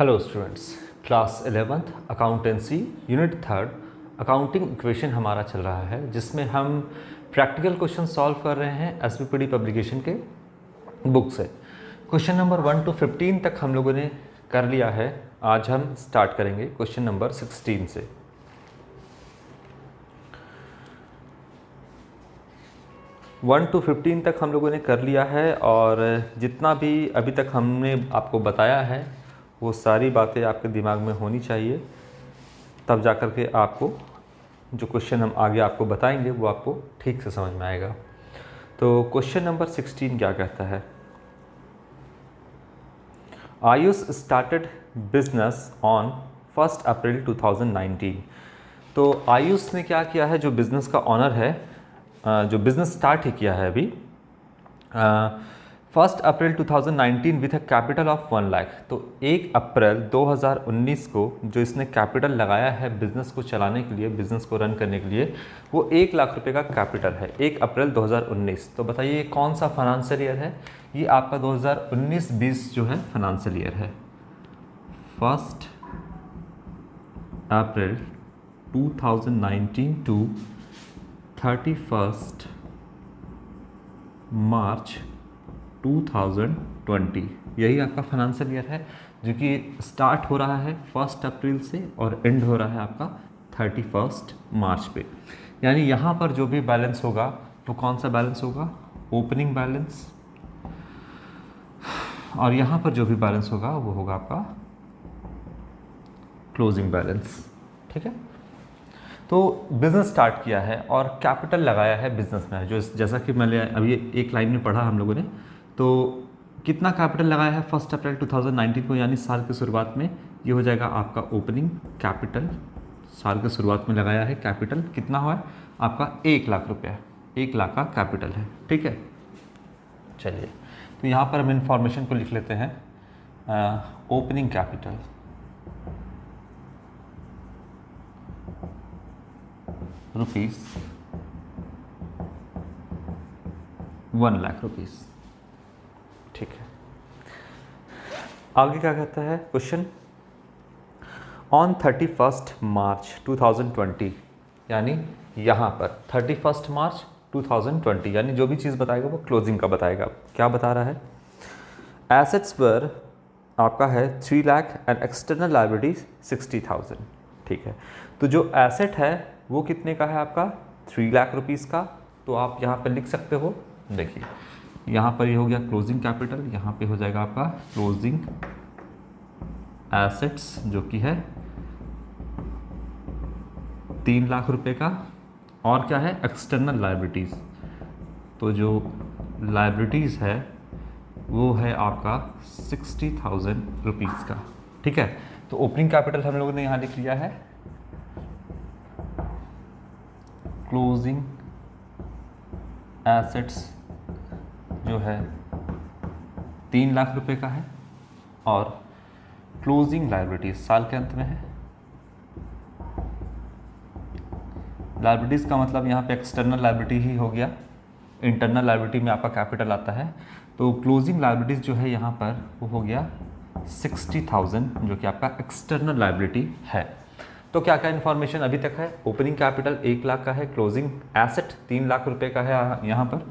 Hello students, class 11th accountancy unit 3 accounting equation हमारा चल रहा है, जिसमें हम प्रैक्टिकल क्वेश्चन सॉल्व कर रहे हैं एसपीपीडी पब्लिकेशन के बुक से। क्वेश्चन नंबर 1 to 15 तक हम लोगों ने कर लिया है। आज हम स्टार्ट करेंगे क्वेश्चन नंबर 16 से। वन टू 15 तक हम लोगों ने कर लिया है और जितना भी अभी तक हमने आपको बताया है वो सारी बातें आपके दिमाग में होनी चाहिए, तब जा कर के आपको जो क्वेश्चन हम आगे आपको बताएंगे वो आपको ठीक से समझ में आएगा। तो क्वेश्चन नंबर 16 क्या कहता है? आयुष स्टार्टेड बिजनेस ऑन 1 अप्रैल 2019। तो आयुष ने क्या किया है, जो बिज़नेस का ऑनर है, जो बिज़नेस स्टार्ट ही किया है अभी 1 अप्रैल 2019 with a capital of 1 lakh. तो 1 अप्रैल 2019 को जो इसने कैपिटल लगाया है बिज़नेस को चलाने के लिए, बिज़नेस को रन करने के लिए, वो 1 लाख रुपए का कैपिटल है। 1 अप्रैल 2019। तो बताइए कौन सा फाइनेंशियल ईयर है? ये आपका 2019-20 जो है फाइनेंशियल ईयर है। 1 अप्रैल 2019 टू 31 मार्च 2020, यही आपका फाइनेंशियल ईयर है, जो कि स्टार्ट हो रहा है 1 अप्रैल से और एंड हो रहा है आपका 31 मार्च पे। यानी यहाँ पर जो भी बैलेंस होगा वो कौन सा बैलेंस होगा? Opening balance. और यहाँ पर जो भी बैलेंस होगा वो होगा आपका क्लोजिंग बैलेंस। ठीक है। तो बिज़नेस स्टार्ट किया है और कैपिटल लगाया है बिज़नेस में, जो जैसा कि मैंने अभी एक लाइन में पढ़ा हम लोगों ने। तो कितना कैपिटल लगाया है 1 अप्रैल 2019 को, यानी साल की शुरुआत में? ये हो जाएगा आपका ओपनिंग कैपिटल। साल की शुरुआत में लगाया है कैपिटल, कितना हुआ है आपका? 1 लाख रुपया। 1 लाख का कैपिटल है। ठीक है। चलिए, तो यहाँ पर हम इंफॉर्मेशन को लिख लेते हैं। Opening capital rupees 1 lakh rupees. ठीक है। आगे क्या कहता है क्वेश्चन? ऑन 31 मार्च 2020, यानी यहाँ पर 31 मार्च 2020, यानी जो भी चीज़ बताएगा वो क्लोजिंग का बताएगा। क्या बता रहा है? एसेट्स पर आपका है 3 लाख एंड एक्सटर्नल लायबिलिटीज 60,000। ठीक है। तो जो एसेट है वो कितने का है आपका? 3 लाख रुपीज़ का। तो आप यहाँ पर लिख सकते हो, देखिए यहाँ पर ये हो गया क्लोजिंग कैपिटल, यहाँ पे हो जाएगा आपका क्लोजिंग एसेट्स, जो कि है 3 लाख रुपए का। और क्या है? External liabilities. तो जो लायबिलिटीज़ है वो है आपका 60,000 रुपीज़ का। ठीक है। तो ओपनिंग कैपिटल हम लोगों ने यहाँ लिख लिया है, क्लोजिंग एसेट्स जो है 3 लाख रुपए का है, और क्लोजिंग लायबिलिटीज साल के अंत में है। लायबिलिटीज़ का मतलब यहाँ पे एक्सटर्नल लायबिलिटी ही हो गया, इंटरनल लायबिलिटी में आपका कैपिटल आता है। तो क्लोजिंग लायबिलिटीज़ जो है यहाँ पर वो हो गया 60,000, जो कि आपका एक्सटर्नल लायबिलिटी है। तो क्या क्या इन्फॉर्मेशन अभी तक है? ओपनिंग कैपिटल 1 लाख का है, क्लोजिंग एसेट 3 लाख रुपए का है यहाँ पर,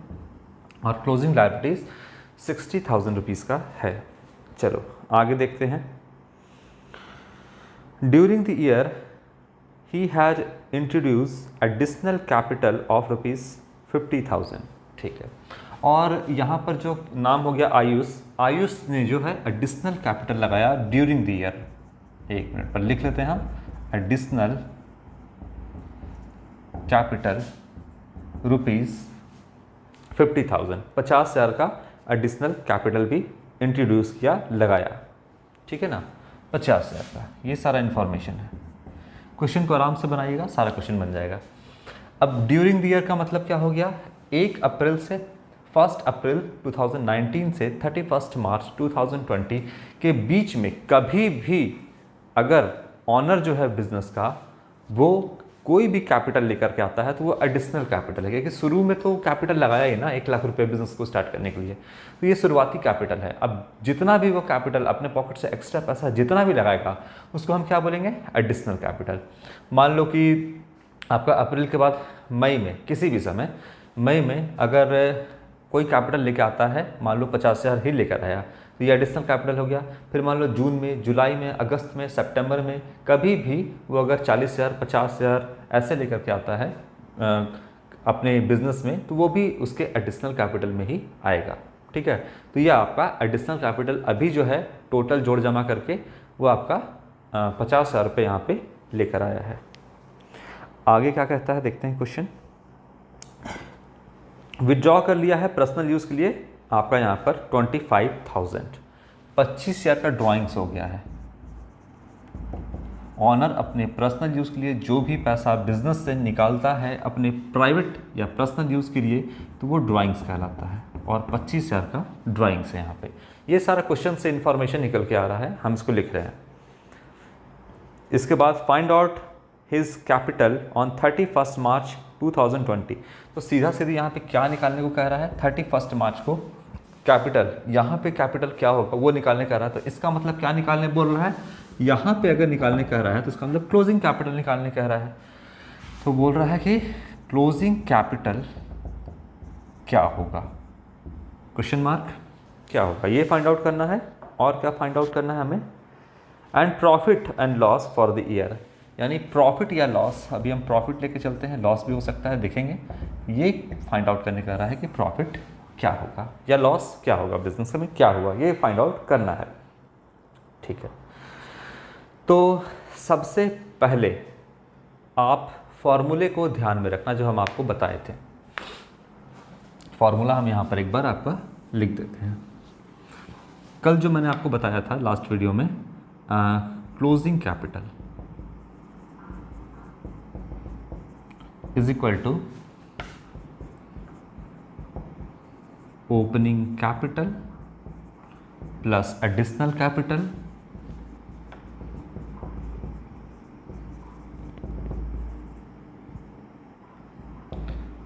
और क्लोजिंग लायबिलिटीज 60,000 रुपीज़ का है। चलो आगे देखते हैं। During the year he has introduce additional capital of ₹50,000। ठीक है। और यहाँ पर जो नाम हो गया आयुष, आयुष ने जो है एडिशनल कैपिटल लगाया ड्यूरिंग द ईयर। 1 मिनट पर लिख लेते हैं हम, एडिशनल कैपिटल ₹50,000, 50,000 का एडिशनल कैपिटल भी इंट्रोड्यूस किया, लगाया। ठीक है ना, 50,000 का। ये सारा इन्फॉर्मेशन है। क्वेश्चन को आराम से बनाइएगा, सारा क्वेश्चन बन जाएगा। अब ड्यूरिंग द ईयर का मतलब क्या हो गया? 1 अप्रैल से 1 अप्रैल 2019 से 31 मार्च 2020 के बीच में कभी भी अगर ऑनर जो है बिजनेस का वो कोई भी कैपिटल लेकर के आता है तो वो एडिशनल कैपिटल है, क्योंकि शुरू में तो कैपिटल लगाया ही ना 1 लाख रुपये बिजनेस को स्टार्ट करने के लिए, तो ये शुरुआती कैपिटल है। अब जितना भी वो कैपिटल अपने पॉकेट से एक्स्ट्रा पैसा जितना भी लगाएगा उसको हम क्या बोलेंगे, एडिशनल कैपिटल। मान लो कि आपका अप्रैल के बाद मई में, किसी भी समय मई में अगर कोई कैपिटल लेके आता है, मान लो 50,000 ही लेकर आया, तो ये एडिशनल कैपिटल हो गया। फिर मान लो जून में, जुलाई में, अगस्त में, सितंबर में कभी भी वो अगर 40,000 50,000 ऐसे लेकर के आता है अपने बिजनेस में, तो वो भी उसके एडिशनल कैपिटल में ही आएगा। ठीक है, तो ये आपका एडिशनल कैपिटल अभी जो है टोटल जोड़ जमा करके वो आपका 50,000 रुपये यहाँ पे लेकर आया है। आगे क्या कहता है देखते हैं क्वेश्चन। विड्रॉ कर लिया है पर्सनल यूज़ के लिए आपका यहाँ पर 25,000, 25,000 का ड्राइंग्स हो गया है। ऑनर अपने पर्सनल यूज़ के लिए जो भी पैसा बिजनेस से निकालता है अपने प्राइवेट या पर्सनल यूज़ के लिए, तो वो ड्राइंग्स कहलाता है, और 25,000 का ड्राइंग्स है यहाँ पे। ये सारा क्वेश्चन से इन्फॉर्मेशन निकल के आ रहा है, हम इसको लिख रहे हैं। इसके बाद find out his capital on 31 मार्च 2020। तो सीधा सीधी यहाँ पे क्या निकालने को कह रहा है, 31 मार्च को कैपिटल, यहाँ पे कैपिटल क्या होगा वो निकालने कह रहा है। तो इसका मतलब क्या निकालने बोल रहा है, यहाँ पे अगर निकालने कह रहा है तो इसका मतलब क्लोजिंग कैपिटल निकालने कह रहा है। तो बोल रहा है कि क्लोजिंग कैपिटल क्या होगा, क्वेश्चन मार्क, क्या होगा ये फाइंड आउट करना है। और क्या फाइंड आउट करना है हमें, and profit and loss for the year, यानी प्रॉफिट या लॉस, अभी हम प्रॉफिट लेके चलते हैं, लॉस भी हो सकता है देखेंगे। ये फाइंड आउट करने का रहा है कि प्रॉफिट क्या होगा या लॉस क्या होगा, बिजनेस में क्या होगा, ये फाइंड आउट करना है। ठीक है, तो सबसे पहले आप फॉर्मूले को ध्यान में रखना जो हम आपको बताए थे। फॉर्मूला हम यहाँ पर एक बार आपका लिख देते हैं। कल जो मैंने आपको बताया था लास्ट वीडियो में, closing capital is equal to opening capital plus additional capital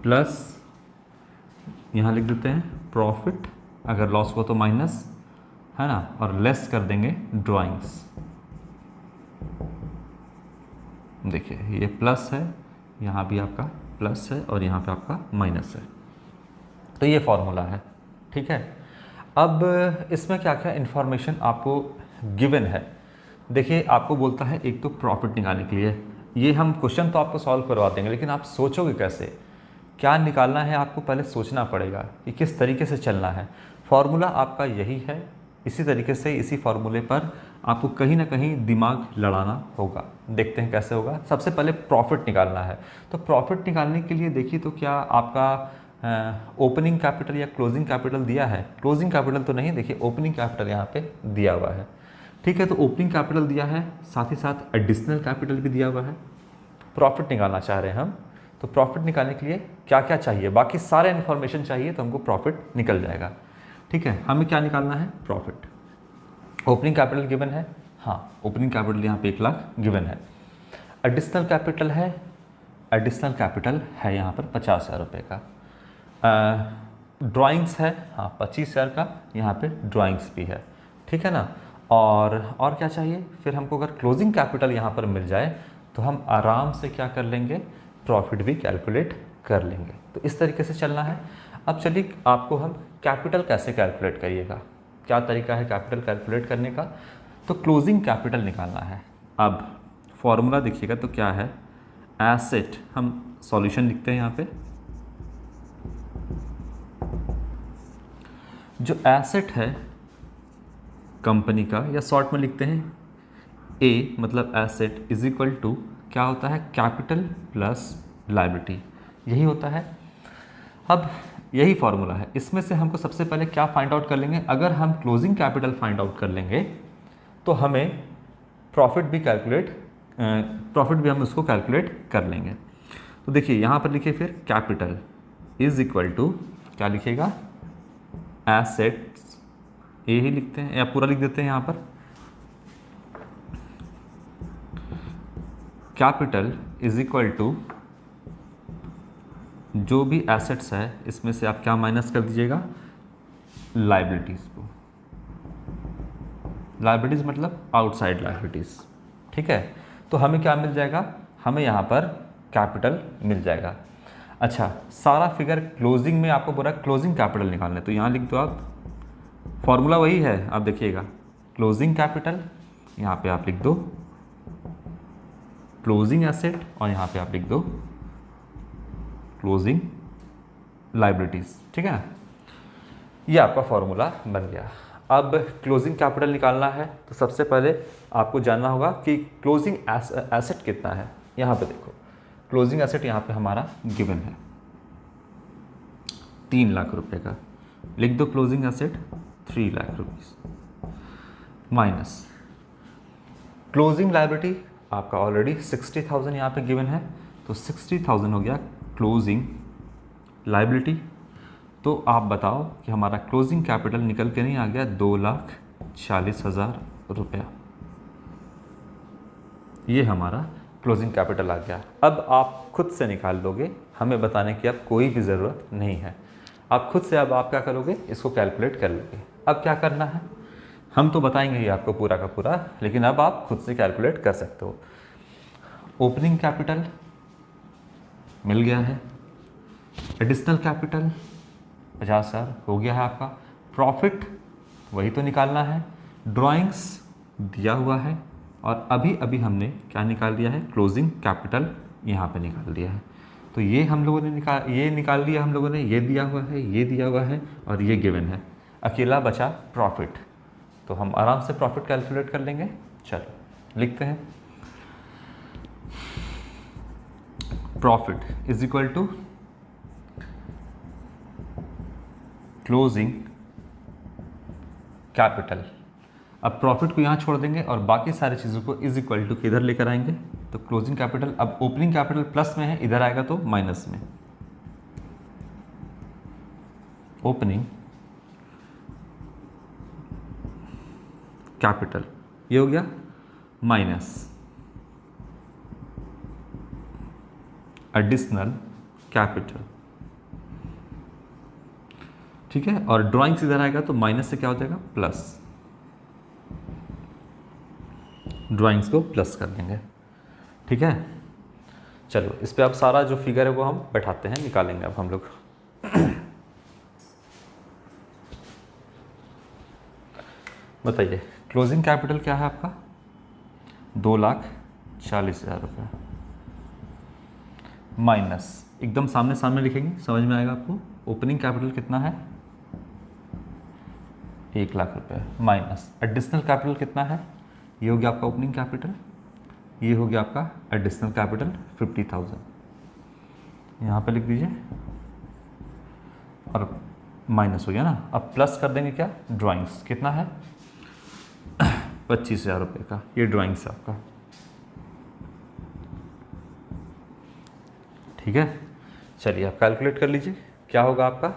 plus यहाँ लिख देते हैं प्रॉफिट, अगर लॉस हो तो माइनस, है ना, और लेस कर देंगे ड्राइंग्स। देखिए ये प्लस है, यहाँ भी आपका प्लस है और यहाँ पे आपका माइनस है। तो ये फॉर्मूला है। ठीक है, अब इसमें क्या क्या इन्फॉर्मेशन आपको गिवन है। देखिए आपको बोलता है एक तो प्रॉफिट निकालने के लिए, ये हम क्वेश्चन तो आपको सॉल्व करवा देंगे, लेकिन आप सोचोगे कैसे, क्या निकालना है, आपको पहले सोचना पड़ेगा कि किस तरीके से चलना है। फॉर्मूला आपका यही है, इसी तरीके से इसी फॉर्मूले पर आपको कहीं ना कहीं दिमाग लड़ाना होगा। देखते हैं कैसे होगा। सबसे पहले प्रॉफिट निकालना है, तो प्रॉफिट निकालने के लिए देखिए तो क्या आपका ओपनिंग कैपिटल या क्लोजिंग कैपिटल दिया है, क्लोजिंग कैपिटल तो नहीं, देखिए ओपनिंग कैपिटल यहाँ पे दिया हुआ है। ठीक है, तो ओपनिंग कैपिटल दिया है, साथ ही साथ एडिशनल कैपिटल भी दिया हुआ है। प्रॉफिट निकालना चाह रहे हैं हम, तो प्रॉफिट निकालने के लिए क्या क्या चाहिए, बाकी सारे इन्फॉर्मेशन चाहिए तो हमको प्रॉफिट निकल जाएगा। ठीक है, हमें क्या निकालना है, प्रॉफिट। ओपनिंग कैपिटल गिवन है, हाँ ओपनिंग कैपिटल यहाँ पे 1,00,000 गिवन है। एडिशनल कैपिटल है, एडिशनल कैपिटल है यहाँ पर 50,000 रुपये का। ड्राइंग्स है, हाँ 25,000 का, यहाँ पे ड्राइंग्स भी है। ठीक है ना, और क्या चाहिए फिर हमको, अगर क्लोजिंग कैपिटल यहाँ पर मिल जाए तो हम आराम से क्या कर लेंगे, प्रॉफिट भी कैलकुलेट कर लेंगे। तो इस तरीके से चलना है। अब चलिए आपको हम कैपिटल कैसे कैलकुलेट करिएगा, क्या तरीका है कैपिटल कैलकुलेट करने का। तो क्लोजिंग कैपिटल निकालना है। अब फॉर्मूला देखिएगा तो क्या है, एसेट, हम सॉल्यूशन लिखते हैं यहाँ पे। जो एसेट है कंपनी का, या शॉर्ट में लिखते हैं ए मतलब एसेट इज इक्वल टू क्या होता है, कैपिटल प्लस लायबिलिटी, यही होता है। अब यही फॉर्मूला है, इसमें से हमको सबसे पहले क्या फाइंड आउट कर लेंगे, अगर हम क्लोजिंग कैपिटल फाइंड आउट कर लेंगे तो हमें प्रॉफिट भी हम उसको कैलकुलेट कर लेंगे। तो देखिए यहाँ पर लिखिए फिर कैपिटल इज इक्वल टू क्या लिखिएगा, एसेट्स, ए ही लिखते हैं या पूरा लिख देते हैं यहाँ पर, कैपिटल इज इक्वल टू जो भी एसेट्स है इसमें से आप क्या माइनस कर दीजिएगा, लाइबिलिटीज़ को। लाइबिलिटीज़ मतलब आउटसाइड लाइबिलिटीज़, ठीक है। तो हमें क्या मिल जाएगा, हमें यहाँ पर कैपिटल मिल जाएगा। अच्छा, सारा फिगर क्लोजिंग में आपको बोला क्लोजिंग कैपिटल निकालना है, तो यहाँ लिख दो आप, फॉर्मूला वही है, आप देखिएगा क्लोजिंग कैपिटल, यहाँ पे आप लिख दो क्लोजिंग एसेट और यहाँ पे आप लिख दो क्लोजिंग लाइबिलिटीज़, ठीक है। ये आपका फॉर्मूला बन गया। अब क्लोजिंग कैपिटल निकालना है तो सबसे पहले आपको जानना होगा कि क्लोजिंग एसेट कितना है। यहाँ पे देखो क्लोजिंग एसेट यहाँ पे हमारा गिवन है 3 लाख रुपए का, लिख दो closing asset 3 lakh rupees minus closing liability आपका ऑलरेडी 60,000 यहाँ पे गिवन है, तो 60,000 हो गया क्लोजिंग लायबिलिटी। तो आप बताओ कि हमारा क्लोजिंग कैपिटल निकल के नहीं आ गया 2,40,000 रुपया, ये हमारा क्लोजिंग कैपिटल आ गया। अब आप खुद से निकाल लोगे, हमें बताने की अब कोई भी ज़रूरत नहीं है। आप खुद से अब आप क्या करोगे, इसको कैलकुलेट कर लोगे। अब क्या करना है, हम तो बताएंगे ही आपको पूरा का पूरा, लेकिन अब आप खुद से कैलकुलेट कर सकते हो। ओपनिंग कैपिटल मिल गया है, एडिशनल कैपिटल 50,000 हो गया है आपका, प्रॉफिट वही तो निकालना है, ड्राइंग्स दिया हुआ है, और अभी अभी हमने क्या निकाल दिया है, क्लोजिंग कैपिटल यहाँ पे निकाल दिया है। तो ये हम लोगों ने निकाल लिया हम लोगों ने, ये दिया हुआ है, ये दिया हुआ है और ये गिवन है। अकेला बचा प्रॉफिट, तो हम आराम से प्रॉफिट कैलकुलेट कर लेंगे। चलो लिखते हैं, profit is equal to closing capital. अब प्रॉफिट को यहाँ छोड़ देंगे और बाकी सारी चीज़ों को इज इक्वल टू किधर लेकर आएंगे, तो क्लोजिंग कैपिटल, अब ओपनिंग कैपिटल प्लस में है, इधर आएगा तो माइनस में, ओपनिंग कैपिटल ये हो गया माइनस एडिशनल कैपिटल, ठीक है। और ड्राइंग्स इधर आएगा तो माइनस से क्या हो जाएगा, प्लस, ड्राइंग्स को प्लस कर देंगे, ठीक है। चलो इस पे अब सारा जो फिगर है वो हम बैठाते हैं, निकालेंगे अब हम लोग। बताइए क्लोजिंग कैपिटल क्या है आपका, 2,40,000 रुपये माइनस, एकदम सामने सामने लिखेंगे समझ में आएगा आपको। ओपनिंग कैपिटल कितना है, 1 लाख रुपये माइनस एडिशनल कैपिटल कितना है, ये हो गया आपका ओपनिंग कैपिटल, ये हो गया आपका एडिशनल कैपिटल 50,000, यहाँ पे लिख दीजिए और माइनस हो गया ना। अब प्लस कर देंगे क्या, ड्राइंग्स कितना है 25,000 रुपये का, ये ड्राइंग्स है आपका, ठीक है। चलिए आप कैलकुलेट कर लीजिए क्या होगा आपका,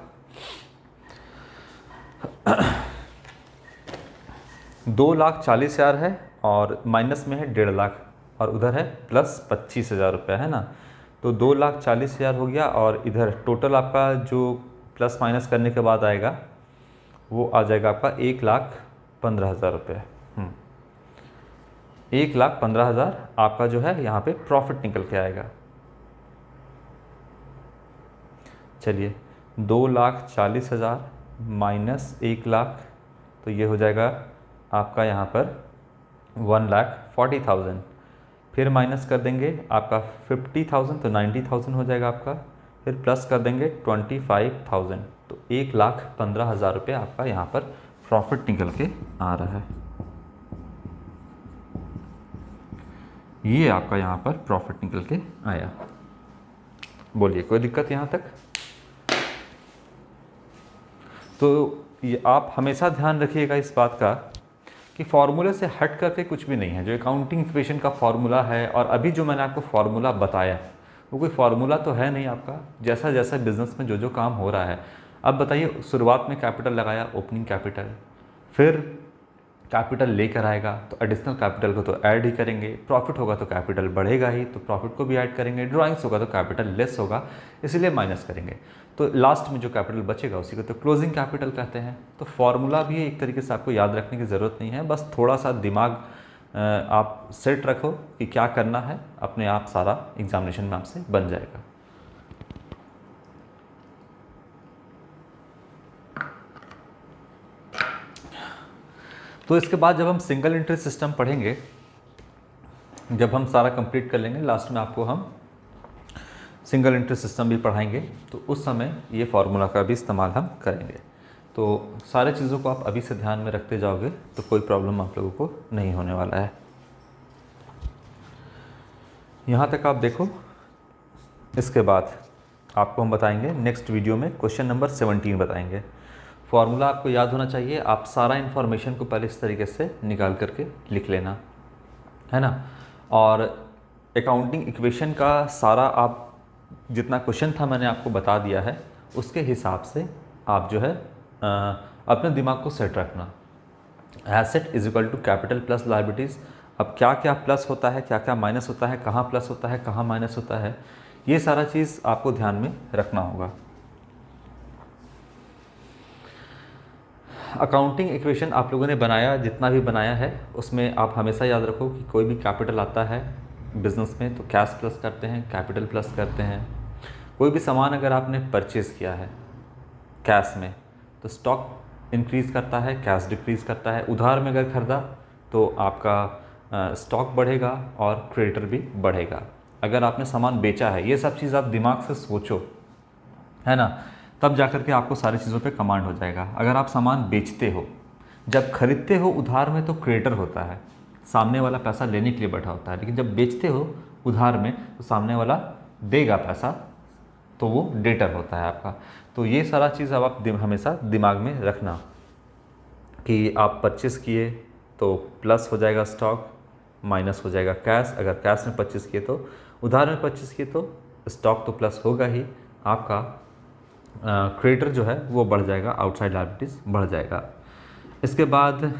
2,40,000 है और माइनस में है 1.5 लाख और उधर है प्लस 25,000 रुपये है ना, तो 2,40,000 हो गया और इधर टोटल आपका जो प्लस माइनस करने के बाद आएगा वो आ जाएगा आपका 1,15,000 रुपये। 1,15,000 आपका जो है यहाँ पे प्रॉफिट निकल के आएगा। चलिए 2,40,000 माइनस 1 लाख, तो ये हो जाएगा आपका यहाँ पर 1,40,000, फिर माइनस कर देंगे आपका 50,000 तो 90,000 हो जाएगा आपका, फिर प्लस कर देंगे 25,000, तो 1,15,000 रुपये आपका यहाँ पर प्रॉफिट निकल के आ रहा है। ये आपका यहाँ पर प्रॉफिट निकल के आया। बोलिए कोई दिक्कत यहाँ तक? तो ये आप हमेशा ध्यान रखिएगा इस बात का कि फॉर्मूले से हट करके कुछ भी नहीं है। जो अकाउंटिंग इक्वेशन का फॉर्मूला है और अभी जो मैंने आपको फॉर्मूला बताया वो कोई फॉर्मूला तो है नहीं आपका, जैसा जैसा बिजनेस में जो जो काम हो रहा है। अब बताइए, शुरुआत में कैपिटल लगाया ओपनिंग कैपिटल, फिर कैपिटल लेकर आएगा तो एडिशनल कैपिटल को तो ऐड ही करेंगे, प्रॉफिट होगा तो कैपिटल बढ़ेगा ही तो प्रॉफिट को भी ऐड करेंगे, ड्राइंग्स होगा तो कैपिटल लेस होगा इसीलिए माइनस करेंगे। तो लास्ट में जो कैपिटल बचेगा उसी को तो क्लोजिंग कैपिटल कहते हैं। तो फॉर्मूला भी एक तरीके से आपको याद रखने की ज़रूरत नहीं है, बस थोड़ा सा दिमाग आप सेट रखो कि क्या करना है, अपने आप सारा एग्जामिनेशन में आपसे बन जाएगा। तो इसके बाद जब हम सिंगल एंट्री सिस्टम पढ़ेंगे, जब हम सारा कंप्लीट कर लेंगे, लास्ट में आपको हम सिंगल एंट्री सिस्टम भी पढ़ाएंगे, तो उस समय ये फार्मूला का भी इस्तेमाल हम करेंगे। तो सारे चीज़ों को आप अभी से ध्यान में रखते जाओगे तो कोई प्रॉब्लम आप लोगों को नहीं होने वाला है। यहाँ तक आप देखो। इसके बाद आपको हम बताएंगे नेक्स्ट वीडियो में क्वेश्चन नंबर 17 बताएंगे। फार्मूला आपको याद होना चाहिए, आप सारा इन्फॉर्मेशन को पहले इस तरीके से निकाल करके लिख लेना, है ना। और अकाउंटिंग इक्वेशन का सारा आप जितना क्वेश्चन था मैंने आपको बता दिया है, उसके हिसाब से आप जो है अपने दिमाग को सेट रखना। Asset is equal to capital plus liabilities. अब क्या क्या प्लस होता है, क्या क्या माइनस होता है, कहाँ प्लस होता है, कहाँ माइनस होता है, ये सारा चीज़ आपको ध्यान में रखना होगा। अकाउंटिंग इक्वेशन आप लोगों ने बनाया, जितना भी बनाया है उसमें आप हमेशा याद रखो कि कोई भी कैपिटल आता है बिज़नेस में तो कैश प्लस करते हैं, कैपिटल प्लस करते हैं। कोई भी सामान अगर आपने परचेज़ किया है कैश में तो स्टॉक इंक्रीज़ करता है, कैश डिक्रीज़ करता है। उधार में अगर ख़रीदा तो आपका स्टॉक बढ़ेगा और क्रेडिटर भी बढ़ेगा। अगर आपने सामान बेचा है, ये सब चीज़ आप दिमाग से सोचो, है ना, तब जा कर के आपको सारी चीज़ों पे कमांड हो जाएगा। अगर आप सामान बेचते हो, जब खरीदते हो उधार में तो क्रेडिटर होता है, सामने वाला पैसा लेने के लिए बैठा होता है, लेकिन जब बेचते हो उधार में तो सामने वाला देगा पैसा, तो वो डेटर होता है आपका। तो ये सारा चीज़ अब आप हमेशा दिमाग में रखना कि आप परचेस किए तो प्लस हो जाएगा स्टॉक, माइनस हो जाएगा कैश। अगर कैश में परचेस किए तो उधार में परचेस किए तो स्टॉक तो प्लस होगा ही, आपका क्रेडिटर जो है वो बढ़ जाएगा, आउटसाइड लायबिलिटीज़ बढ़ जाएगा। इसके बाद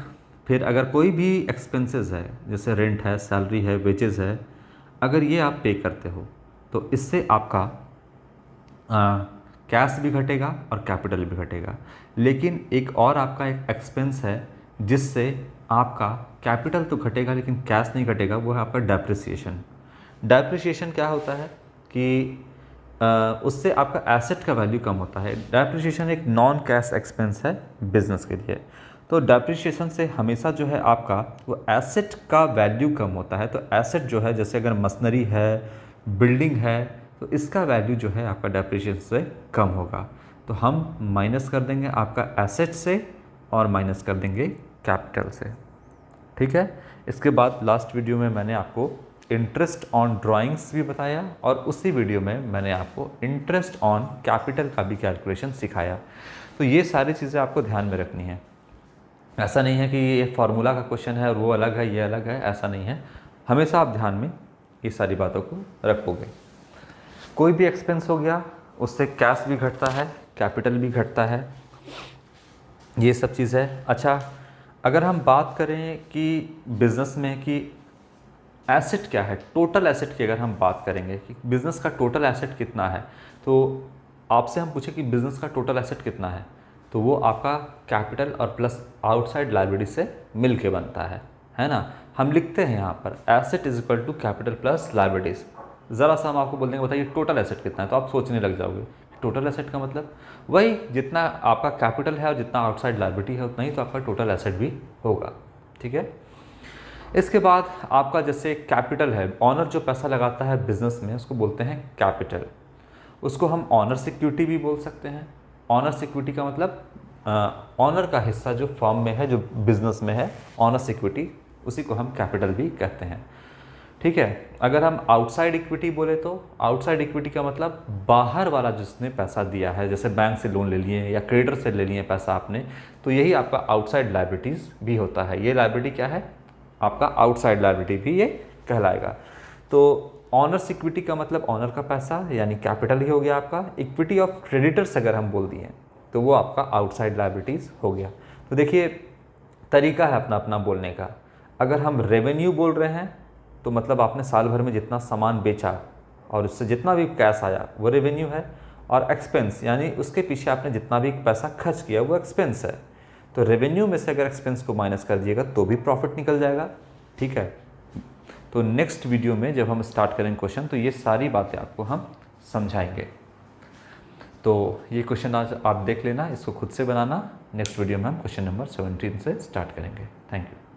फिर अगर कोई भी एक्सपेंसेस है, जैसे रेंट है, सैलरी है, वेजेस है, अगर ये आप पे करते हो तो इससे आपका कैश भी घटेगा और कैपिटल भी घटेगा। लेकिन एक और आपका एक एक्सपेंस है जिससे आपका कैपिटल तो घटेगा लेकिन कैश नहीं घटेगा, वो है आपका डेप्रिसिएशन। डेप्रिसिएशन क्या होता है कि उससे आपका एसेट का वैल्यू कम होता है। डेप्रिसिएशन एक नॉन कैश एक्सपेंस है बिजनेस के लिए। तो डेप्रिसिएशन से हमेशा जो है आपका वो एसेट का वैल्यू कम होता है। तो एसेट जो है, जैसे अगर मशीनरी है, बिल्डिंग है, तो इसका वैल्यू जो है आपका डेप्रिसिएशन से कम होगा। तो हम माइनस कर देंगे आपका एसेट से और माइनस कर देंगे कैपिटल से, ठीक है। इसके बाद लास्ट वीडियो में मैंने आपको इंटरेस्ट ऑन ड्राइंग्स भी बताया और उसी वीडियो में मैंने आपको इंटरेस्ट ऑन कैपिटल का भी कैलकुलेशन सिखाया। तो ये सारी चीज़ें आपको ध्यान में रखनी है। ऐसा नहीं है कि ये फार्मूला का क्वेश्चन है और वो अलग है, ये अलग है, ऐसा नहीं है। हमेशा आप ध्यान में ये सारी बातों को रखोगे। कोई भी एक्सपेंस हो गया उससे कैश भी घटता है, कैपिटल भी घटता है, ये सब चीज़ है। अच्छा, अगर हम बात करें कि बिज़नेस में कि एसेट क्या है, टोटल एसेट की अगर हम बात करेंगे कि बिज़नेस का टोटल एसेट कितना है, तो आपसे हम पूछे कि बिज़नेस का टोटल एसेट कितना है, तो वो आपका कैपिटल और प्लस आउटसाइड लायबिलिटी से मिल के बनता है ना। हम लिखते हैं यहाँ पर asset is equal to capital plus liabilities. ज़रा सा हम आपको बोल देंगे बताइए टोटल एसेट कितना है, तो आप सोचने लग जाओगे टोटल एसेट का मतलब वही जितना आपका कैपिटल है और जितना आउटसाइड लायबिलिटी है उतना ही तो आपका टोटल एसेट भी होगा, ठीक है। इसके बाद आपका जैसे कैपिटल है, ऑनर जो पैसा लगाता है बिजनेस में उसको बोलते हैं कैपिटल। उसको हम ऑनर सिक्योरिटी भी बोल सकते हैं। ऑनर सिक्योरिटी का मतलब ऑनर का हिस्सा जो फर्म में है, जो बिजनेस में है, ऑनर सिक्योरिटी, उसी को हम कैपिटल भी कहते हैं, ठीक है। अगर हम आउटसाइड इक्विटी बोले तो आउटसाइड इक्विटी का मतलब बाहर वाला जिसने पैसा दिया है, जैसे बैंक से लोन ले लिए या क्रेडिटर से ले लिए पैसा आपने, तो यही आपका आउटसाइड लायबिलिटीज़ भी होता है। ये लायबिलिटी क्या है, आपका आउटसाइड लायबिलिटी भी ये कहलाएगा। तो ऑनर सिक्विटी का मतलब ऑनर का पैसा यानी कैपिटल ही हो गया आपका। इक्विटी ऑफ क्रेडिटर्स अगर हम बोल दिए तो वो आपका आउटसाइड लायबिलिटीज़ हो गया। तो देखिए तरीका है अपना अपना बोलने का। अगर हम रेवेन्यू बोल रहे हैं तो मतलब आपने साल भर में जितना सामान बेचा और उससे जितना भी कैश आया वो रेवेन्यू है, और एक्सपेंस यानी उसके पीछे आपने जितना भी पैसा खर्च किया वो एक्सपेंस है। तो रेवेन्यू में से अगर एक्सपेंस को माइनस कर दिएगा तो भी प्रॉफिट निकल जाएगा। ठीक है, तो नेक्स्ट वीडियो में जब हम स्टार्ट करेंगे क्वेश्चन तो ये सारी बातें आपको हम समझाएंगे। तो ये क्वेश्चन आज आप देख लेना, इसको खुद से बनाना। नेक्स्ट वीडियो में हम क्वेश्चन नंबर 17 से स्टार्ट करेंगे। Thank you.